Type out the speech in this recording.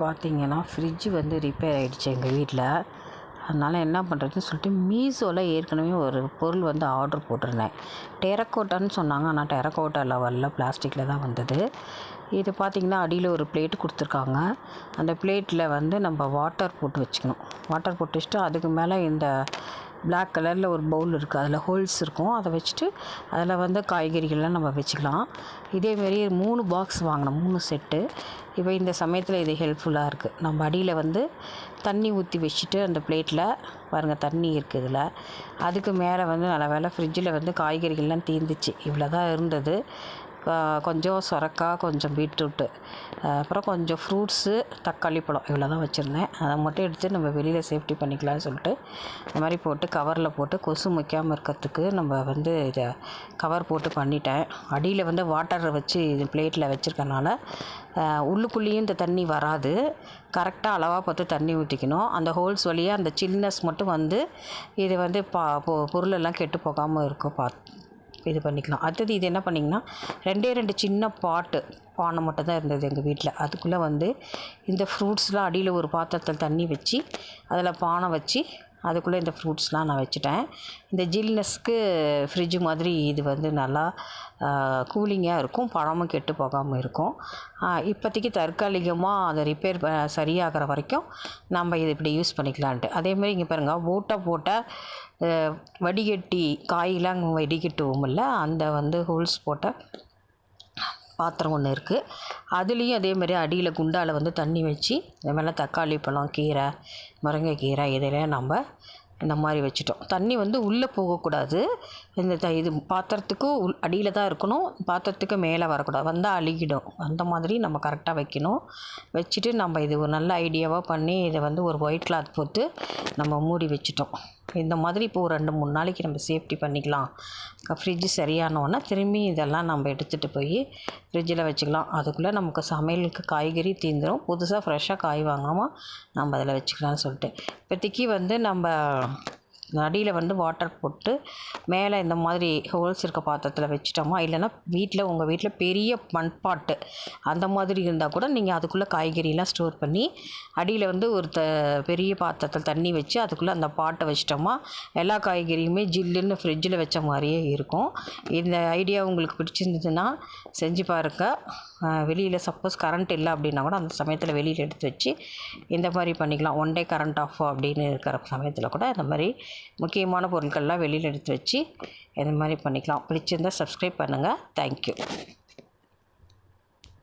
பார்த்தீங்கன்னா ஃப்ரிட்ஜ் வந்து ரிப்பேர் ஆகிடுச்சு எங்கள் வீட்டில். அதனால் என்ன பண்ணுறதுன்னு சொல்லிட்டு மீஷோவில் ஏற்கனவே ஒரு பொருள் வந்து ஆர்டர் போட்டிருந்தேன். டெரக்கோட்டான்னு சொன்னாங்க. ஆனால் டெரக்கோட்டாவில் வரல, பிளாஸ்டிக்கில் தான் வந்தது. இது பார்த்திங்கன்னா அடியில் ஒரு பிளேட்டு கொடுத்துருக்காங்க. அந்த பிளேட்டில் வந்து நம்ம வாட்டர் போட்டு வச்சுக்கணும். வாட்டர் போட்டு வச்சுட்டு அதுக்கு மேலே இந்த பிளாக் கலரில் ஒரு பவுல் இருக்குது, அதில் ஹோல்ஸ் இருக்கும். அதை வச்சுட்டு அதில் வந்து காய்கறிகள்லாம் நம்ம வச்சுக்கலாம். இதேமாரி 3 பாக்ஸ் வாங்கினோம், 3 செட்டு. இப்போ இந்த சமயத்தில் இது ஹெல்ப்ஃபுல்லாக இருக்குது. நம்ம அடியில் வந்து தண்ணி ஊற்றி வச்சுட்டு அந்த பிளேட்டில் பாருங்கள் தண்ணி இருக்குது இதில். அதுக்கு மேலே வந்து நல்ல வேளை ஃப்ரிட்ஜில் வந்து காய்கறிகள்லாம் தீர்ந்துச்சு. இவ்வளோ தான் இருந்தது. கொஞ்சம் சொரக்காய், கொஞ்சம் பீட்ரூட்டு, அப்புறம் கொஞ்சம் ஃப்ரூட்ஸு, தக்காளி பழம், இவ்வளோ தான் வச்சுருந்தேன். அதை மட்டும் எடுத்து நம்ம வெளியில் சேஃப்டி பண்ணிக்கலாம்னு சொல்லிட்டு இந்த மாதிரி போட்டு கவரில் போட்டு கொசு முக்காமல் இருக்கிறதுக்கு நம்ம வந்து இதை கவர் போட்டு பண்ணிட்டேன். அடியில் வந்து வாட்டர் வச்சு இது பிளேட்டில் வச்சுருக்கனால உள்ளுக்குள்ளேயும் இந்த தண்ணி வராது. கரெக்டாக அளவாக பார்த்து தண்ணி ஊற்றிக்கணும். அந்த ஹோல்ஸ் வழியாக அந்த சில்னஸ் மட்டும் வந்து இது வந்து பொருளெல்லாம் கெட்டு போகாமல் இருக்கும். இது பண்ணிக்கலாம். அடுத்தது இது என்ன பண்ணிங்கன்னா 2 சின்ன பானை மட்டும் தான் இருந்தது எங்கள் வீட்டில். அதுக்குள்ளே வந்து இந்த ஃப்ரூட்ஸ்லாம் அடியில் ஒரு பாத்திரத்தில் தண்ணி வச்சு அதில் பானை வச்சு அதுக்குள்ளே இந்த ஃப்ரூட்ஸ்லாம் நான் வச்சுட்டேன். இந்த ஜில்னஸ்க்கு ஃப்ரிட்ஜு மாதிரி இது வந்து நல்லா கூலிங்காக இருக்கும், பழமும் கெட்டு போகாமல் இருக்கும். இப்போதைக்கு தற்காலிகமாக அதை ரிப்பேர் சரியாகிற வரைக்கும் நம்ம இது இப்படி யூஸ் பண்ணிக்கலான்ட்டு. அதேமாதிரி இங்கே பாருங்கள், ஓட்டை போட்ட வடிகட்டி காயெலாம் வடிகட்டுவோம்ல, அந்த வந்து ஹோல்ஸ் போட்ட பாத்திரம் ஒன்று இருக்குது. அதுலேயும் அதேமாதிரி அடியில் குண்டால் வந்து தண்ணி வச்சு இந்த மேலே தக்காளி பழம், கீரை, முருங்கைக்கீரை இதெல்லாம் நம்ம இந்த மாதிரி வச்சுட்டோம். தண்ணி வந்து உள்ளே போகக்கூடாது. இந்த இது பாத்திரத்துக்கு அடியில் தான் இருக்கணும், பாத்திரத்துக்கு மேலே வரக்கூடாது, வந்தால் அழுகிடும். அந்த மாதிரி நம்ம கரெக்டாக வைக்கணும். வச்சுட்டு நம்ம இது ஒரு நல்ல ஐடியாவாக பண்ணி இதை வந்து ஒரு ஒயிட் கிளாத் போட்டு நம்ம மூடி வச்சுட்டோம். இந்த மாதிரி இப்போ ஒரு 2-3 நாளைக்கு நம்ம சேஃப்டி பண்ணிக்கலாம். ஃப்ரிட்ஜு சரியானோன்னா திரும்பி இதெல்லாம் நம்ம எடுத்துகிட்டு போய் ஃப்ரிட்ஜில் வச்சுக்கலாம். அதுக்குள்ளே நமக்கு சமையலுக்கு காய்கறி தீர்ந்துடும். புதுசாக ஃப்ரெஷ்ஷாக காய் வாங்காமல் நம்ம அதில் வச்சுக்கலாம்னு சொல்லிட்டு இப்போதைக்கு வந்து நம்ம அடியில் வந்து வாட்டர் போட்டு மேலே இந்த மாதிரி ஹோல்ஸ் இருக்க பாத்திரத்தில் வச்சுட்டோமா, இல்லைன்னா உங்கள் வீட்டில் பெரிய மண்பாட்டு அந்த மாதிரி இருந்தால் கூட நீங்கள் அதுக்குள்ளே காய்கறிலாம் ஸ்டோர் பண்ணி அடியில் வந்து ஒரு பெரிய பாத்திரத்தில் தண்ணி வச்சு அதுக்குள்ளே அந்த பாட்டை வச்சிட்டோமா, எல்லா காய்கறியுமே ஜில்லுன்னு ஃப்ரிட்ஜில் வச்ச மாதிரியே இருக்கும். இந்த ஐடியா உங்களுக்கு பிடிச்சிருந்ததுன்னா செஞ்சு பாருங்கள். வெளியில் சப்போஸ் கரண்ட் இல்லை அப்படின்னா கூட அந்த சமயத்தில் வெளியில் எடுத்து வச்சு இந்த மாதிரி பண்ணிக்கலாம். 1 டே கரண்ட் ஆஃப் அப்படின்னு இருக்கிற சமயத்தில் கூட இந்த மாதிரி முக்கியமான பொருட்கள்லாம் வெளியில் எடுத்து வச்சு இந்த மாதிரி பண்ணிக்கலாம். பிடிச்சிருந்தால் சப்ஸ்கிரைப் பண்ணுங்கள். தேங்க்யூ.